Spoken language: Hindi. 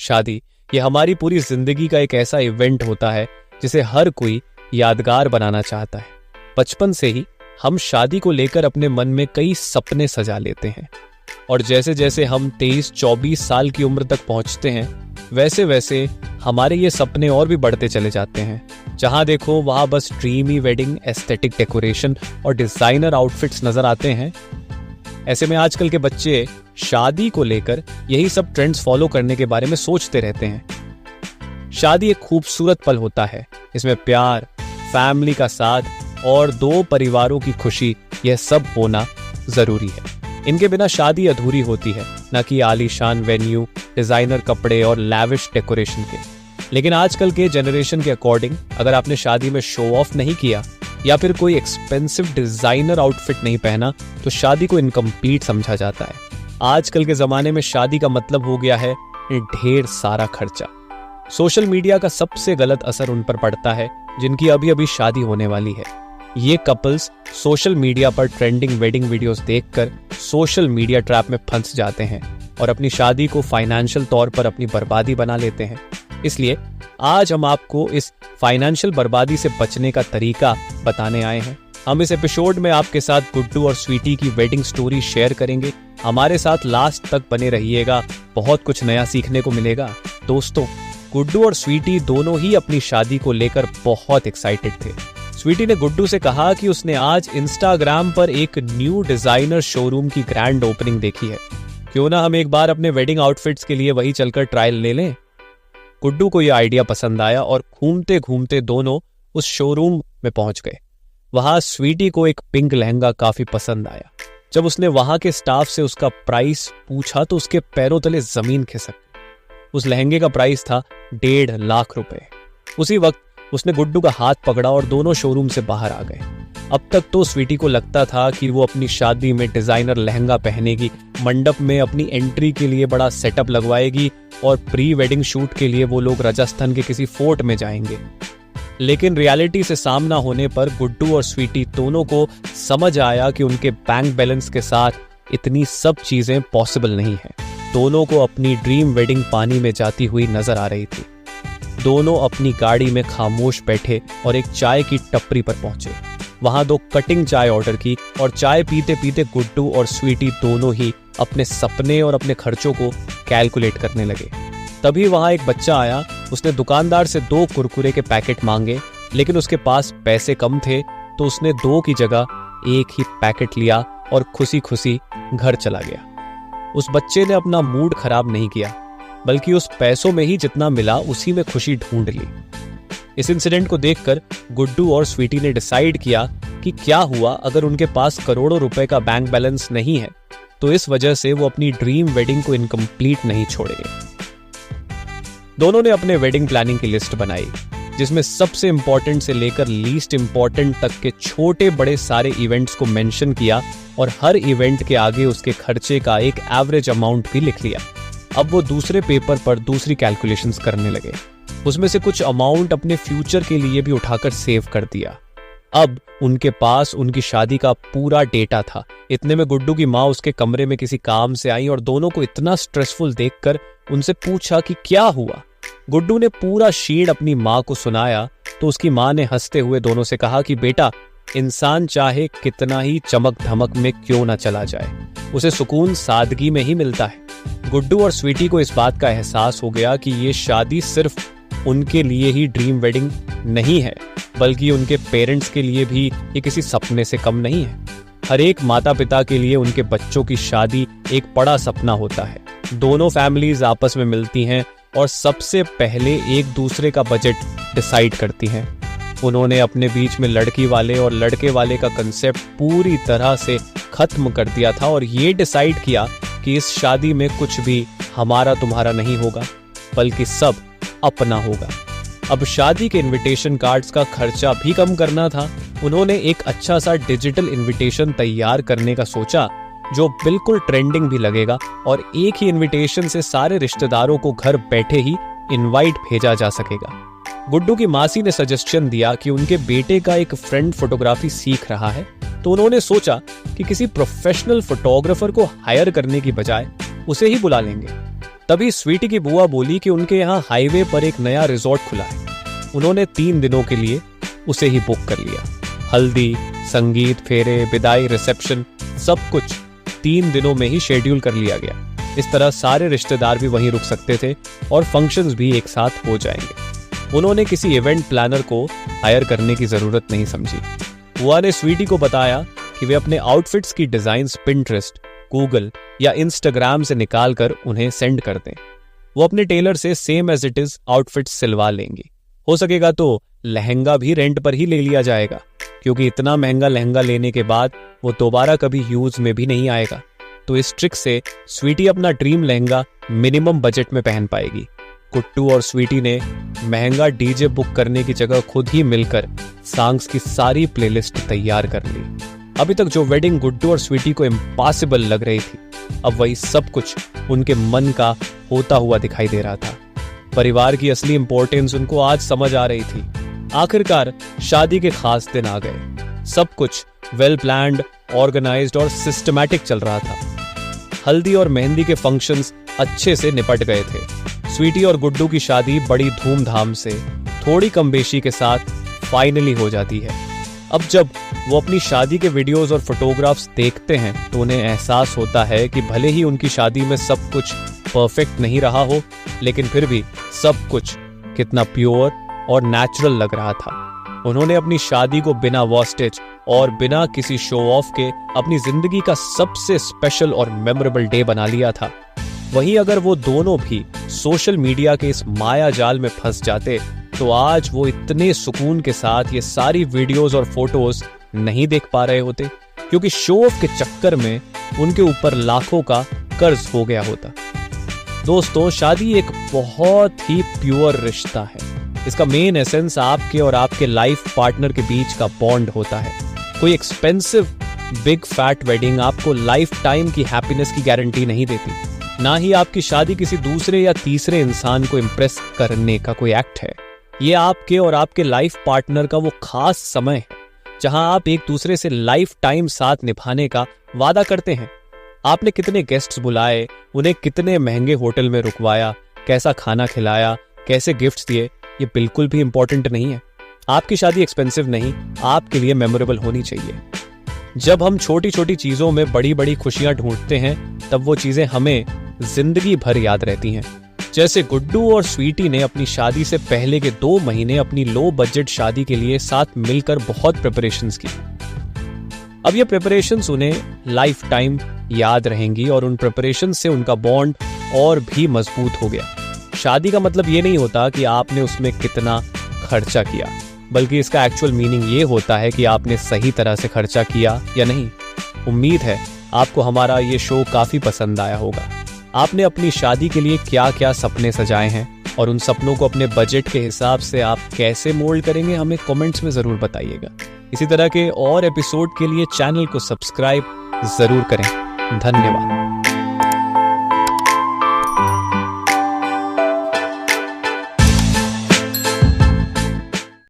शादी ये हमारी पूरी जिंदगी का एक ऐसा इवेंट होता है जिसे हर कोई यादगार बनाना चाहता है। बचपन से ही हम शादी को लेकर अपने मन में कई सपने सजा लेते हैं और जैसे जैसे हम 23-24 साल की उम्र तक पहुंचते हैं वैसे वैसे हमारे ये सपने और भी बढ़ते चले जाते हैं। जहां देखो वहां बस ड्रीमी वेडिंग, एस्थेटिक डेकोरेशन और डिजाइनर आउटफिट्स नजर आते हैं। ऐसे में आजकल के बच्चे शादी को लेकर यही सब ट्रेंड्स फॉलो करने के बारे में सोचते रहते हैं। शादी एक खूबसूरत पल होता है, इसमें प्यार, फैमिली का साथ और दो परिवारों की खुशी, यह सब होना जरूरी है। इनके बिना शादी अधूरी होती है, न कि आलीशान वेन्यू, डिजाइनर कपड़े और लैविश डेकोरेशन के। लेकिन आजकल के जनरेशन के अकॉर्डिंग अगर आपने शादी में शो ऑफ नहीं किया या फिर कोई एक्सपेंसिव डिजाइनर आउटफिट नहीं पहना तो शादी को इनकम्प्लीट समझा जाता है। आजकल के जमाने में शादी का मतलब हो गया है ढेर सारा खर्चा। सोशल मीडिया का सबसे गलत असर उन पर पड़ता है जिनकी अभी अभी शादी होने वाली है। ये कपल्स सोशल मीडिया पर ट्रेंडिंग वेडिंग वीडियोस देखकर सोशल मीडिया ट्रैप में फंस जाते हैं और अपनी शादी को फाइनेंशियल तौर पर अपनी बर्बादी बना लेते हैं। इसलिए आज हम आपको इस फाइनेंशियल बर्बादी से बचने का तरीका बताने आए हैं। हम इस एपिसोड में आपके साथ गुड्डू और स्वीटी की वेडिंग स्टोरी शेयर करेंगे। हमारे साथ लास्ट तक बने रहिएगा, बहुत कुछ नया सीखने को मिलेगा। दोस्तों, गुड्डू और स्वीटी दोनों ही अपनी शादी को लेकर बहुत एक्साइटेड थे। स्वीटी ने गुड्डू से कहा कि उसने आज इंस्टाग्राम पर एक न्यू डिजाइनर शोरूम की ग्रैंड ओपनिंग देखी है, क्यों ना हम एक बार अपने वेडिंग आउटफिट्स के लिए वही चलकर ट्रायल ले लें। गुड्डू को यह आइडिया पसंद आया और घूमते घूमते दोनों उस शोरूम में पहुंच गए। वहां स्वीटी को एक पिंक लहंगा काफी पसंद आया। जब उसने वहां के स्टाफ से उसका प्राइस पूछा तो उसके पैरों तले जमीन खिसक गई। उस लहंगे का प्राइस था 1.5 लाख रुपए। उसी वक्त उसने गुड्डू का हाथ पकड़ा और दोनों शोरूम से बाहर आ गए। अब तक तो स्वीटी को लगता था कि वो अपनी शादी में डिजाइनर लहंगा पहनेगी, मंडप में अपनी एंट्री के लिए बड़ा सेटअप लगवाएगी और प्री वेडिंग शूट के लिए वो लोग राजस्थान के किसी फोर्ट में जाएंगे। लेकिन रियलिटी से सामना होने पर गुड्डू और स्वीटी दोनों को समझ आया कि उनके बैंक बैलेंस के साथ इतनी सब चीजें पॉसिबल नहीं है। दोनों को अपनी ड्रीम वेडिंग पानी में जाती हुई नजर आ रही थी। दोनों अपनी गाड़ी में खामोश बैठे और एक चाय की टपरी पर पहुंचे। वहां 2 कटिंग चाय ऑर्डर की और चाय पीते पीते गुड्डू और स्वीटी दोनों ही अपने सपने और अपने खर्चों को कैलकुलेट करने लगे। तभी वहां एक बच्चा आया। उसने दुकानदार से 2 कुरकुरे के पैकेट मांगे, लेकिन उसके पास पैसे कम थे तो उसने 2 की जगह 1 ही पैकेट लिया और खुशी खुशी घर चला गया। उस बच्चे ने अपना मूड खराब नहीं किया, बल्कि उस पैसों में ही जितना मिला उसी में खुशी ढूंढ ली। इस इंसिडेंट को देखकर गुड्डू और स्वीटी ने डिसाइड किया कि क्या हुआ अगर उनके पास करोड़ों रुपए का बैंक बैलेंस नहीं है, तो इस वजह से वो अपनी ड्रीम वेडिंग को इनकम्प्लीट नहीं छोड़ेंगे। दोनों ने अपने वेडिंग प्लानिंग की लिस्ट बनाई, जिसमें सबसे इंपॉर्टेंट से लेकर लीस्ट इंपॉर्टेंट तक के छोटे बड़े सारे इवेंट्स को मेंशन किया और हर इवेंट के आगे उसके खर्चे का एक एवरेज अमाउंट भी लिख लिया। अब वो दूसरे पेपर पर दूसरी कैलकुलेशंस करने लगे। उसमें से कुछ अमाउंट अपने फ्यूचर के लिए भी उठाकर सेव कर दिया। अब उनके पास उनकी शादी का पूरा डेटा था। इतने में गुड्डू की माँ उसके कमरे में किसी काम से आई और दोनों को इतना स्ट्रेसफुल देखकर उनसे पूछा कि क्या हुआ। गुड्डू ने पूरा शीट अपनी माँ को सुनाया तो उसकी माँ ने हंसते हुए दोनों से कहा कि बेटा, इंसान चाहे कितना ही चमक धमक में क्यों ना चला जाए, उसे सुकून सादगी में ही मिलता है। गुड्डू और स्वीटी को इस बात का एहसास हो गया कि ये शादी सिर्फ उनके लिए ही ड्रीम वेडिंग नहीं है, बल्कि उनके पेरेंट्स के लिए भी ये किसी सपने से कम नहीं है। हर एक माता पिता के लिए उनके बच्चों की शादी एक बड़ा सपना होता है। दोनों फैमिलीज आपस में मिलती हैं और सबसे पहले एक दूसरे का बजट डिसाइड करती हैं। उन्होंने अपने बीच में लड़की वाले और लड़के वाले का कंसेप्ट पूरी तरह से खत्म कर दिया था और ये डिसाइड किया कि इस शादी में कुछ भी हमारा तुम्हारा नहीं होगा, बल्कि सब अपना होगा। अब शादी के इनविटेशन कार्ड्स का खर्चा भी कम करना था। उन्होंने एक अच्छा सा डिजिटल इनविटेशन तैयार करने का सोचा, जो बिल्कुल ट्रेंडिंग भी लगेगा और एक ही इनविटेशन से सारे रिश्तेदारों को घर बैठे ही इनवाइट भेजा जा सकेगा। गुड्डू की मासी ने सजेशन दिया कि उनके बेटे का एक फ्रेंड फोटोग्राफी सीख रहा है, तो उन्होंने सोचा कि किसी प्रोफेशनल फोटोग्राफर को हायर करने की बजाय उसे ही बुला लेंगे। तभी स्वीटी की बुआ बोली कि उनके यहाँ हाईवे पर एक नया रिजॉर्ट खुला है। उन्होंने 3 दिनों के लिए उसे ही बुक कर लिया। हल्दी, संगीत, फेरे, विदाई, रिसेप्शन, सब कुछ 3 दिनों में ही शेड्यूल कर लिया गया। इस तरह सारे रिश्तेदार भी वहीं रुक सकते थे और फंक्शंस भी एक साथ हो जाएंगे। उन्होंने किसी इवेंट प्लानर को हायर करने की जरूरत नहीं समझी। बुआ ने स्वीटी को बताया कि वे अपने आउटफिट्स की डिजाइन्स पिंटरेस्ट, गूगल या इंस्टाग्राम से निकालकर उन्हें सेंड कर दें। वो अपने टेलर से same as it is outfits सिलवा लेंगी। हो सकेगा तो लहंगा भी रेंट पर ही ले लिया जाएगा, क्योंकि इतना महंगा लहंगा लेने के बाद वो दोबारा कभी यूज में भी नहीं आएगा। तो इस ट्रिक से स्वीटी अपना ड्रीम लहंगा मिनिमम बजट में पहन पाएगी। गुड्डू और स्वीटी ने महंगा डीजे बुक करने की जगह खुद ही मिलकर सॉन्ग्स की सारी प्लेलिस्ट तैयार कर ली। अभी तक जो वेडिंग गुड्डू और स्वीटी को इम्पॉसिबल लग रही थी, अब वही सब कुछ उनके मन का होता हुआ दिखाई दे रहा था। परिवार की असली इंपॉर्टेंस उनको आज समझ आ रही थी। आखिरकार शादी के खास दिन आ गए। सब कुछ वेल प्लान्ड, ऑर्गेनाइज्ड और सिस्टमैटिक चल रहा था। हल्दी और मेहंदी के फंक्शंस अच्छे से निपट गए थे। स्वीटी और गुड्डू की शादी बड़ी धूमधाम से, थोड़ी कमबेशी के साथ फाइनली हो जाती है। अब जब वो अपनी शादी के वीडियोस और फोटोग्राफ्स देखते हैं तो उन्हें एहसास होता है कि भले ही उनकी शादी में सब कुछ परफेक्ट नहीं रहा हो, लेकिन फिर भी सब कुछ कितना प्योर और नेचुरल लग रहा था। उन्होंने अपनी शादी को बिना वेस्टेज और बिना किसी शो ऑफ के अपनी जिंदगी का सबसे स्पेशल और मेमोरेबल डे बना लिया था। वहीं अगर वो दोनों भी सोशल मीडिया के इस माया जाल में फंस जाते तो आज वो इतने सुकून के साथ ये सारी वीडियोस और फोटोज नहीं देख पा रहे होते, क्योंकि शो ऑफ के चक्कर में उनके ऊपर लाखों का कर्ज हो गया होता। दोस्तों, शादी एक बहुत ही प्योर रिश्ता है। इसका मेन एसेंस आपके और आपके लाइफ पार्टनर के बीच का बॉन्ड होता है। कोई एक्सपेंसिव बिग फैट वेडिंग आपको लाइफ टाइम की हैप्पीनेस की गारंटी नहीं देती। ना ही आपकी शादी किसी दूसरे या तीसरे इंसान को इम्प्रेस करने का कोई एक्ट है। ये आपके और आपके लाइफ पार्टनर का वो खास समय है जहां आप एक दूसरे से लाइफ टाइम साथ निभाने का वादा करते हैं। आपने कितने गेस्ट्स बुलाए, उन्हें कितने महंगे होटल में रुकवाया, कैसा खाना खिलाया, कैसे गिफ्ट्स दिए, ये बिल्कुल भी इंपॉर्टेंट नहीं है। आपकी शादी एक्सपेंसिव नहीं, आपके लिए मेमोरेबल होनी चाहिए। जब हम छोटी छोटी चीजों में बड़ी बड़ी खुशियां ढूंढते हैं, तब वो चीजें हमें जिंदगी भर याद रहती हैं। जैसे गुड्डू और स्वीटी ने अपनी शादी से पहले के 2 महीने अपनी लो बजट शादी के लिए साथ मिलकर बहुत प्रिपरेशंस की। अब ये प्रिपरेशंस उन्हें लाइफ टाइम याद रहेंगी और उन प्रिपरेशंस से उनका बॉन्ड और भी मजबूत हो गया। शादी का मतलब ये नहीं होता कि आपने उसमें कितना खर्चा किया, बल्कि इसका एक्चुअल मीनिंग ये होता है कि आपने सही तरह से खर्चा किया या नहीं। उम्मीद है आपको हमारा ये शो काफी पसंद आया होगा। आपने अपनी शादी के लिए क्या क्या सपने सजाए हैं और उन सपनों को अपने बजट के हिसाब से आप कैसे मोल्ड करेंगे, हमें कमेंट्स में जरूर बताइएगा। इसी तरह के और एपिसोड के लिए चैनल को सब्सक्राइब जरूर करें। धन्यवाद।